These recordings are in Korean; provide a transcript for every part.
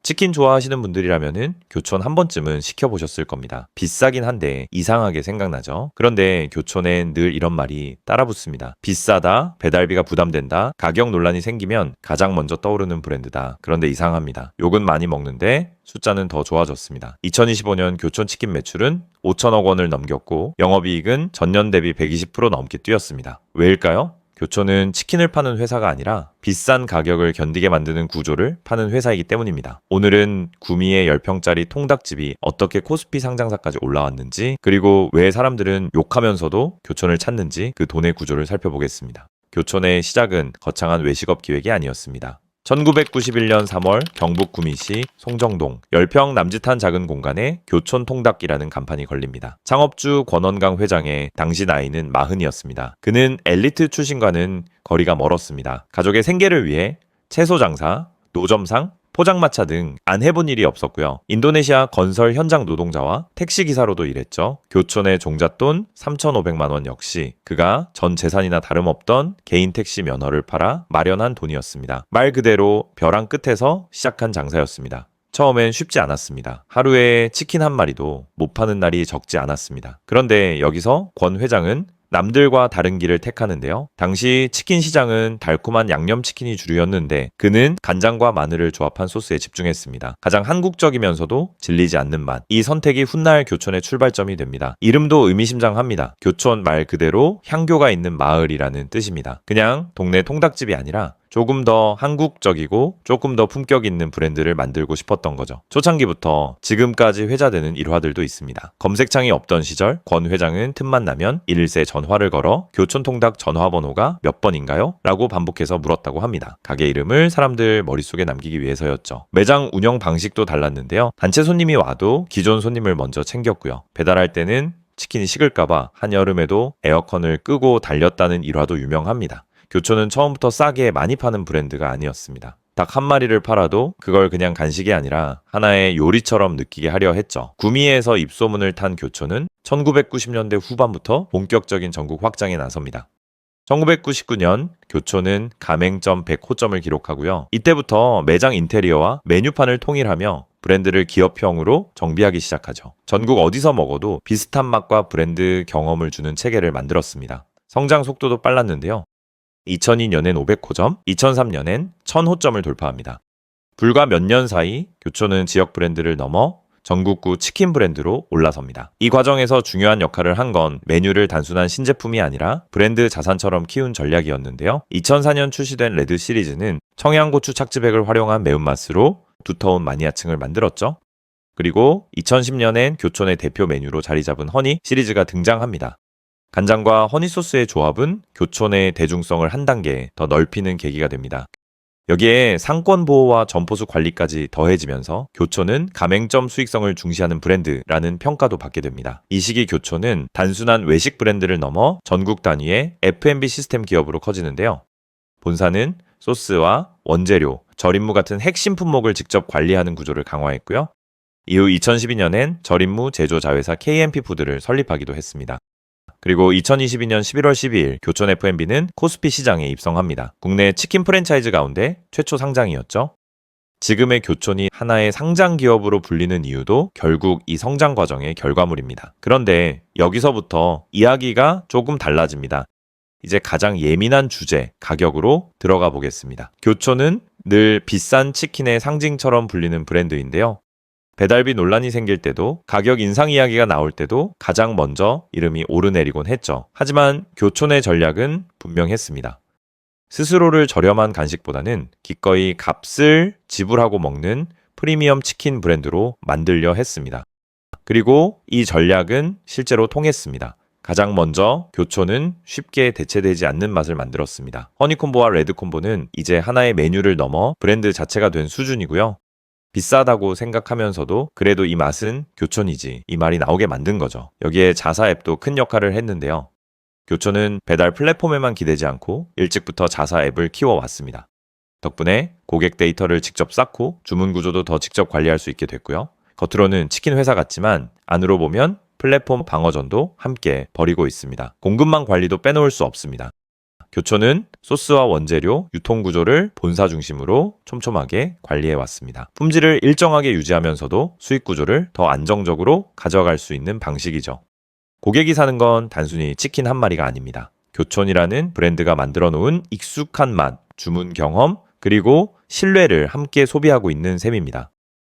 치킨 좋아하시는 분들이라면은 교촌 한 번쯤은 시켜보셨을 겁니다. 비싸긴 한데 이상하게 생각나죠? 그런데 교촌엔 늘 이런 말이 따라붙습니다. 비싸다, 배달비가 부담된다, 가격 논란이 생기면 가장 먼저 떠오르는 브랜드다. 그런데 이상합니다. 욕은 많이 먹는데 숫자는 더 좋아졌습니다. 2025년 교촌 치킨 매출은 5천억 원을 넘겼고 영업이익은 전년 대비 120% 넘게 뛰었습니다. 왜일까요? 교촌은 치킨을 파는 회사가 아니라 비싼 가격을 견디게 만드는 구조를 파는 회사이기 때문입니다. 오늘은 구미의 10평짜리 통닭집이 어떻게 코스피 상장사까지 올라왔는지, 그리고 왜 사람들은 욕하면서도 교촌을 찾는지 그 돈의 구조를 살펴보겠습니다. 교촌의 시작은 거창한 외식업 기획이 아니었습니다. 1991년 3월 경북 구미시 송정동 10평 남짓한 작은 공간에 교촌 통닭이라는 간판이 걸립니다. 창업주 권원강 회장의 당시 나이는 40이었습니다. 그는 엘리트 출신과는 거리가 멀었습니다. 가족의 생계를 위해 채소 장사, 노점상, 포장마차 등 안 해본 일이 없었고요. 인도네시아 건설 현장 노동자와 택시기사로도 일했죠. 교촌의 종잣돈 3,500만 원 역시 그가 전 재산이나 다름없던 개인 택시 면허를 팔아 마련한 돈이었습니다. 말 그대로 벼랑 끝에서 시작한 장사였습니다. 처음엔 쉽지 않았습니다. 하루에 치킨 한 마리도 못 파는 날이 적지 않았습니다. 그런데 여기서 권 회장은 남들과 다른 길을 택하는데요. 당시 치킨 시장은 달콤한 양념치킨이 주류였는데 그는 간장과 마늘을 조합한 소스에 집중했습니다. 가장 한국적이면서도 질리지 않는 맛. 이 선택이 훗날 교촌의 출발점이 됩니다. 이름도 의미심장합니다. 교촌 말 그대로 향교가 있는 마을이라는 뜻입니다. 그냥 동네 통닭집이 아니라 조금 더 한국적이고 조금 더 품격 있는 브랜드를 만들고 싶었던 거죠. 초창기부터 지금까지 회자되는 일화들도 있습니다. 검색창이 없던 시절 권 회장은 틈만 나면 일일세 전화를 걸어 교촌통닭 전화번호가 몇 번인가요? 라고 반복해서 물었다고 합니다. 가게 이름을 사람들 머릿속에 남기기 위해서였죠. 매장 운영 방식도 달랐는데요. 단체 손님이 와도 기존 손님을 먼저 챙겼고요. 배달할 때는 치킨이 식을까봐 한여름에도 에어컨을 끄고 달렸다는 일화도 유명합니다. 교촌은 처음부터 싸게 많이 파는 브랜드가 아니었습니다. 닭 한 마리를 팔아도 그걸 그냥 간식이 아니라 하나의 요리처럼 느끼게 하려 했죠. 구미에서 입소문을 탄 교촌은 1990년대 후반부터 본격적인 전국 확장에 나섭니다. 1999년 교촌은 가맹점 100호점을 기록하고요. 이때부터 매장 인테리어와 메뉴판을 통일하며 브랜드를 기업형으로 정비하기 시작하죠. 전국 어디서 먹어도 비슷한 맛과 브랜드 경험을 주는 체계를 만들었습니다. 성장 속도도 빨랐는데요. 2002년엔 500호점, 2003년엔 1000호점을 돌파합니다. 불과 몇 년 사이 교촌은 지역 브랜드를 넘어 전국구 치킨 브랜드로 올라섭니다. 이 과정에서 중요한 역할을 한 건 메뉴를 단순한 신제품이 아니라 브랜드 자산처럼 키운 전략이었는데요. 2004년 출시된 레드 시리즈는 청양고추 착즙액을 활용한 매운맛으로 두터운 마니아층을 만들었죠. 그리고 2010년엔 교촌의 대표 메뉴로 자리 잡은 허니 시리즈가 등장합니다. 간장과 허니소스의 조합은 교촌의 대중성을 한 단계 더 넓히는 계기가 됩니다. 여기에 상권 보호와 점포수 관리까지 더해지면서 교촌은 가맹점 수익성을 중시하는 브랜드라는 평가도 받게 됩니다. 이 시기 교촌은 단순한 외식 브랜드를 넘어 전국 단위의 F&B 시스템 기업으로 커지는데요. 본사는 소스와 원재료, 절임무 같은 핵심 품목을 직접 관리하는 구조를 강화했고요. 이후 2012년엔 절임무 제조 자회사 KMP푸드를 설립하기도 했습니다. 그리고 2022년 11월 12일 교촌 F&B는 코스피 시장에 입성합니다. 국내 치킨 프랜차이즈 가운데 최초 상장이었죠. 지금의 교촌이 하나의 상장 기업으로 불리는 이유도 결국 이 성장 과정의 결과물입니다. 그런데 여기서부터 이야기가 조금 달라집니다. 이제 가장 예민한 주제, 가격으로 들어가 보겠습니다. 교촌은 늘 비싼 치킨의 상징처럼 불리는 브랜드인데요. 배달비 논란이 생길 때도 가격 인상 이야기가 나올 때도 가장 먼저 이름이 오르내리곤 했죠. 하지만 교촌의 전략은 분명했습니다. 스스로를 저렴한 간식보다는 기꺼이 값을 지불하고 먹는 프리미엄 치킨 브랜드로 만들려 했습니다. 그리고 이 전략은 실제로 통했습니다. 가장 먼저 교촌은 쉽게 대체되지 않는 맛을 만들었습니다. 허니콤보와 레드콤보는 이제 하나의 메뉴를 넘어 브랜드 자체가 된 수준이고요. 비싸다고 생각하면서도 그래도 이 맛은 교촌이지 이 말이 나오게 만든 거죠. 여기에 자사 앱도 큰 역할을 했는데요. 교촌은 배달 플랫폼에만 기대지 않고 일찍부터 자사 앱을 키워왔습니다. 덕분에 고객 데이터를 직접 쌓고 주문 구조도 더 직접 관리할 수 있게 됐고요. 겉으로는 치킨 회사 같지만 안으로 보면 플랫폼 방어전도 함께 벌이고 있습니다. 공급망 관리도 빼놓을 수 없습니다. 교촌은 소스와 원재료, 유통 구조를 본사 중심으로 촘촘하게 관리해 왔습니다. 품질을 일정하게 유지하면서도 수익 구조를 더 안정적으로 가져갈 수 있는 방식이죠. 고객이 사는 건 단순히 치킨 한 마리가 아닙니다. 교촌이라는 브랜드가 만들어 놓은 익숙한 맛, 주문 경험, 그리고 신뢰를 함께 소비하고 있는 셈입니다.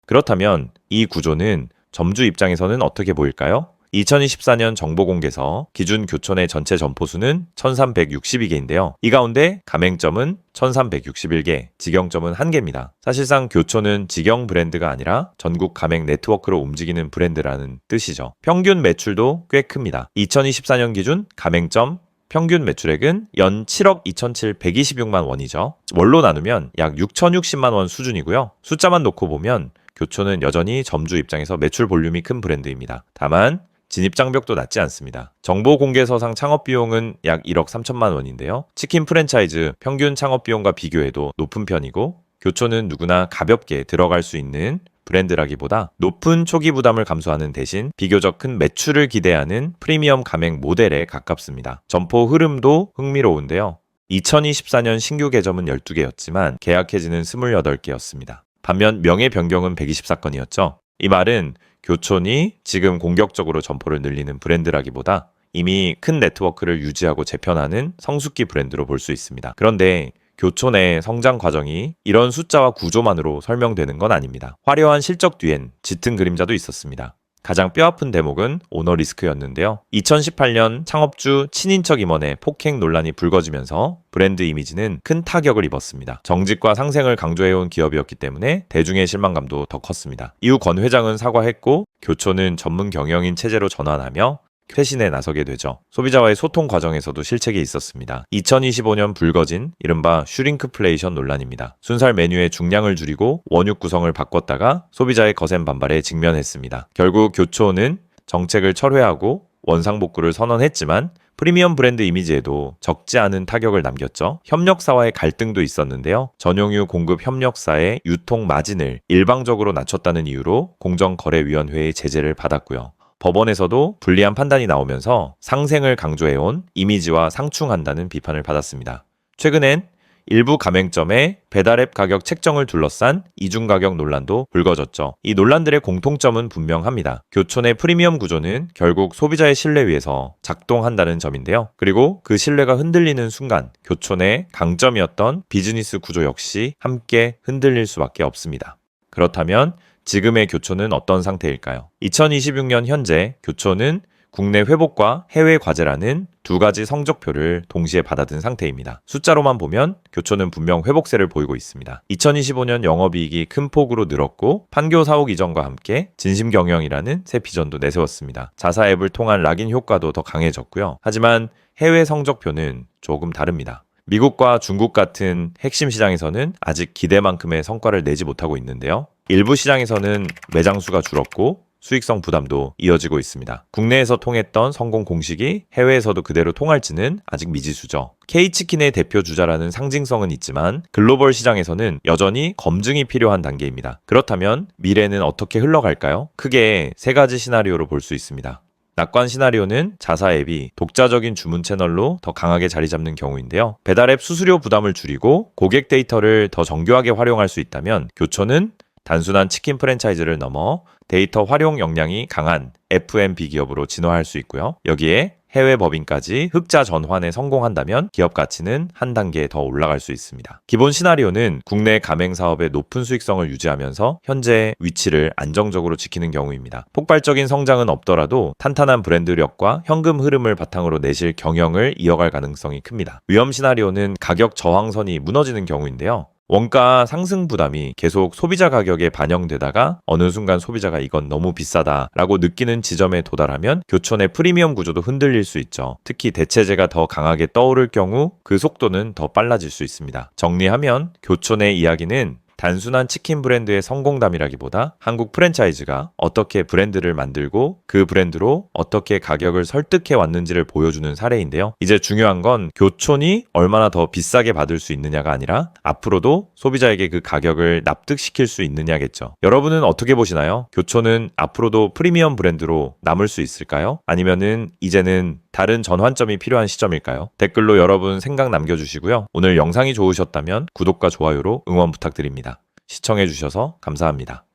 그렇다면 이 구조는 점주 입장에서는 어떻게 보일까요? 2024년 정보공개서 기준 교촌의 전체 점포 수는 1362개인데요. 이 가운데 가맹점은 1361개, 직영점은 1개입니다. 사실상 교촌은 직영 브랜드가 아니라 전국 가맹 네트워크로 움직이는 브랜드라는 뜻이죠. 평균 매출도 꽤 큽니다. 2024년 기준 가맹점 평균 매출액은 연 7억 2,726만 원이죠. 월로 나누면 약 6,060만 원 수준이고요. 숫자만 놓고 보면 교촌은 여전히 점주 입장에서 매출 볼륨이 큰 브랜드입니다. 다만 진입장벽도 낮지 않습니다. 정보공개서상 창업비용은 약 1억 3천만 원인데요. 치킨 프랜차이즈 평균 창업비용과 비교해도 높은 편이고 교촌은 누구나 가볍게 들어갈 수 있는 브랜드라기보다 높은 초기 부담을 감수하는 대신 비교적 큰 매출을 기대하는 프리미엄 가맹 모델에 가깝습니다. 점포 흐름도 흥미로운데요. 2024년 신규 개점은 12개였지만 계약해지는 28개였습니다. 반면 명예 변경은 124건이었죠. 이 말은 교촌이 지금 공격적으로 점포를 늘리는 브랜드라기보다 이미 큰 네트워크를 유지하고 재편하는 성숙기 브랜드로 볼 수 있습니다. 그런데 교촌의 성장 과정이 이런 숫자와 구조만으로 설명되는 건 아닙니다. 화려한 실적 뒤엔 짙은 그림자도 있었습니다. 가장 뼈아픈 대목은 오너 리스크였는데요. 2018년 창업주 친인척 임원의 폭행 논란이 불거지면서 브랜드 이미지는 큰 타격을 입었습니다. 정직과 상생을 강조해온 기업이었기 때문에 대중의 실망감도 더 컸습니다. 이후 권 회장은 사과했고 교촌은 전문 경영인 체제로 전환하며 쇄신에 나서게 되죠. 소비자와의 소통 과정에서도 실책이 있었습니다. 2025년 불거진 이른바 슈링크플레이션 논란입니다. 순살 메뉴의 중량을 줄이고 원육 구성을 바꿨다가 소비자의 거센 반발에 직면했습니다. 결국 교촌은 정책을 철회하고 원상복구를 선언했지만 프리미엄 브랜드 이미지에도 적지 않은 타격을 남겼죠. 협력사와의 갈등도 있었는데요. 전용유 공급 협력사의 유통 마진을 일방적으로 낮췄다는 이유로 공정거래위원회의 제재를 받았고요. 법원에서도 불리한 판단이 나오면서 상생을 강조해온 이미지와 상충한다는 비판을 받았습니다. 최근엔 일부 가맹점의 배달앱 가격 책정을 둘러싼 이중가격 논란도 불거졌죠. 이 논란들의 공통점은 분명합니다. 교촌의 프리미엄 구조는 결국 소비자의 신뢰 위에서 작동한다는 점인데요. 그리고 그 신뢰가 흔들리는 순간 교촌의 강점이었던 비즈니스 구조 역시 함께 흔들릴 수밖에 없습니다. 그렇다면 지금의 교촌은 어떤 상태일까요? 2026년 현재 교촌은 국내 회복과 해외 과제라는 두 가지 성적표를 동시에 받아든 상태입니다. 숫자로만 보면 교촌은 분명 회복세를 보이고 있습니다. 2025년 영업이익이 큰 폭으로 늘었고 판교 사옥 이전과 함께 진심경영이라는 새 비전도 내세웠습니다. 자사 앱을 통한 락인 효과도 더 강해졌고요. 하지만 해외 성적표는 조금 다릅니다. 미국과 중국 같은 핵심 시장에서는 아직 기대만큼의 성과를 내지 못하고 있는데요. 일부 시장에서는 매장 수가 줄었고 수익성 부담도 이어지고 있습니다. 국내에서 통했던 성공 공식이 해외에서도 그대로 통할지는 아직 미지수죠. K치킨의 대표 주자라는 상징성은 있지만 글로벌 시장에서는 여전히 검증이 필요한 단계입니다. 그렇다면 미래는 어떻게 흘러갈까요? 크게 세 가지 시나리오로 볼 수 있습니다. 낙관 시나리오는 자사 앱이 독자적인 주문 채널로 더 강하게 자리 잡는 경우인데요. 배달 앱 수수료 부담을 줄이고 고객 데이터를 더 정교하게 활용할 수 있다면 교촌은 단순한 치킨 프랜차이즈를 넘어 데이터 활용 역량이 강한 F&B 기업으로 진화할 수 있고요. 여기에 해외 법인까지 흑자 전환에 성공한다면 기업 가치는 한 단계 더 올라갈 수 있습니다. 기본 시나리오는 국내 가맹 사업의 높은 수익성을 유지하면서 현재 위치를 안정적으로 지키는 경우입니다. 폭발적인 성장은 없더라도 탄탄한 브랜드력과 현금 흐름을 바탕으로 내실 경영을 이어갈 가능성이 큽니다. 위험 시나리오는 가격 저항선이 무너지는 경우인데요. 원가 상승 부담이 계속 소비자 가격에 반영되다가 어느 순간 소비자가 이건 너무 비싸다라고 느끼는 지점에 도달하면 교촌의 프리미엄 구조도 흔들릴 수 있죠. 특히 대체재가 더 강하게 떠오를 경우 그 속도는 더 빨라질 수 있습니다. 정리하면 교촌의 이야기는 단순한 치킨 브랜드의 성공담이라기보다 한국 프랜차이즈가 어떻게 브랜드를 만들고 그 브랜드로 어떻게 가격을 설득해 왔는지를 보여주는 사례인데요. 이제 중요한 건 교촌이 얼마나 더 비싸게 받을 수 있느냐가 아니라 앞으로도 소비자에게 그 가격을 납득시킬 수 있느냐겠죠. 여러분은 어떻게 보시나요? 교촌은 앞으로도 프리미엄 브랜드로 남을 수 있을까요? 아니면은 이제는 다른 전환점이 필요한 시점일까요? 댓글로 여러분 생각 남겨주시고요. 오늘 영상이 좋으셨다면 구독과 좋아요로 응원 부탁드립니다. 시청해주셔서 감사합니다.